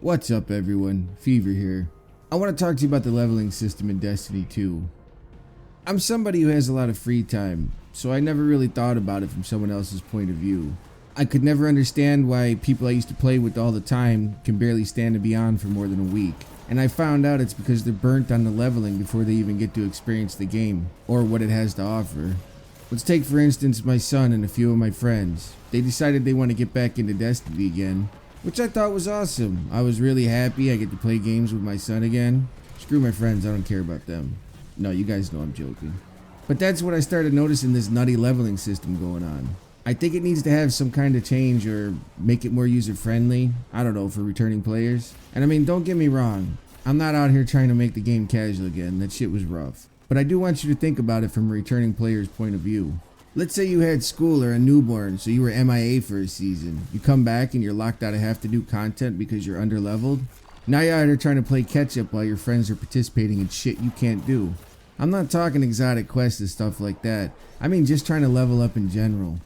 What's up everyone, Fever here. I want to talk to you about the leveling system in Destiny 2. I'm somebody who has a lot of free time, so I never really thought about it from someone else's point of view. I could never understand why people I used to play with all the time can barely stand to be on for more than a week. And I found out it's because they're burnt on the leveling before they even get to experience the game, or what it has to offer. Let's take for instance my son and a few of my friends. They decided they want to get back into Destiny again, which I thought was awesome. I was really happy I get to play games with my son again. Screw my friends, I don't care about them. No, you guys know I'm joking. But that's when I started noticing this nutty leveling system going on. I think it needs to have some kind of change or make it more user friendly. I don't know, for returning players. And I mean, don't get me wrong. I'm not out here trying to make the game casual again. That shit was rough. But I do want you to think about it from a returning player's point of view. Let's say you had school or a newborn, so you were MIA for a season. You come back and you're locked out of half the new content because you're underleveled. Now you're out here trying to play catch up while your friends are participating in shit you can't do. I'm not talking exotic quests and stuff like that. I mean just trying to level up in general.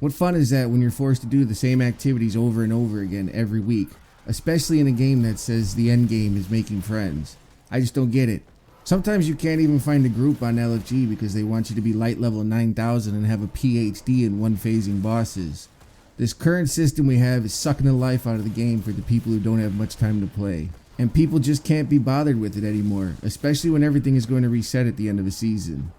What fun is that when you're forced to do the same activities over and over again every week? Especially in a game that says the end game is making friends. I just don't get it. Sometimes you can't even find a group on LFG because they want you to be light level 9000 and have a PhD in one phasing bosses. This current system we have is sucking the life out of the game for the people who don't have much time to play. And people just can't be bothered with it anymore, especially when everything is going to reset at the end of a season.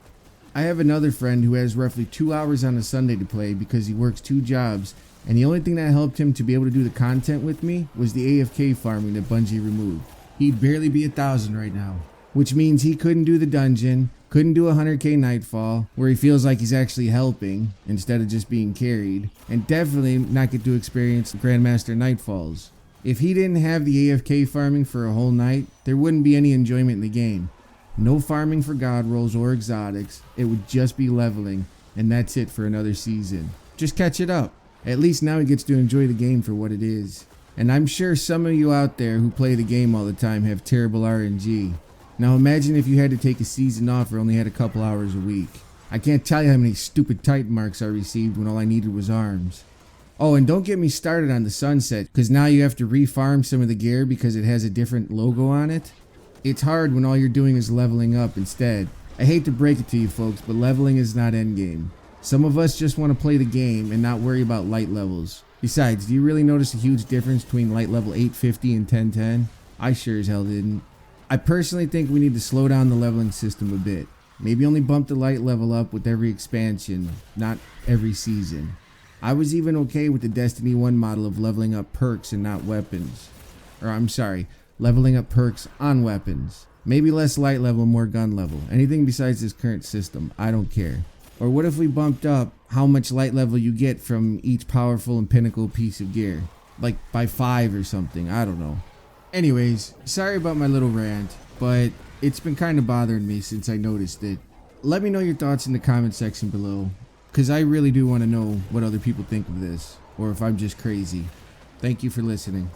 I have another friend who has roughly 2 hours on a Sunday to play because he works 2 jobs, and the only thing that helped him to be able to do the content with me was the AFK farming that Bungie removed. He'd barely be 1,000 right now. Which means he couldn't do the dungeon, couldn't do 100k Nightfall, where he feels like he's actually helping instead of just being carried, and definitely not get to experience Grandmaster Nightfalls. If he didn't have the AFK farming for a whole night, there wouldn't be any enjoyment in the game. No farming for god rolls or exotics, it would just be leveling, and that's it for another season. Just catch it up. At least now he gets to enjoy the game for what it is. And I'm sure some of you out there who play the game all the time have terrible RNG. Now imagine if you had to take a season off or only had a couple hours a week. I can't tell you how many stupid Titan marks I received when all I needed was arms. Oh, and don't get me started on the sunset, because now you have to refarm some of the gear because it has a different logo on it. It's hard when all you're doing is leveling up instead. I hate to break it to you folks, but leveling is not endgame. Some of us just want to play the game and not worry about light levels. Besides, do you really notice a huge difference between light level 850 and 1010? I sure as hell didn't. I personally think we need to slow down the leveling system a bit. Maybe only bump the light level up with every expansion, not every season. I was even okay with the Destiny 1 model of leveling up perks and not weapons. Or I'm sorry, leveling up perks on weapons. Maybe less light level, more gun level. Anything besides this current system, I don't care. Or what if we bumped up how much light level you get from each powerful and pinnacle piece of gear? Like by 5 or something, I don't know. Anyways, sorry about my little rant, but it's been kind of bothering me since I noticed it. Let me know your thoughts in the comment section below, because I really do want to know what other people think of this, or if I'm just crazy. Thank you for listening.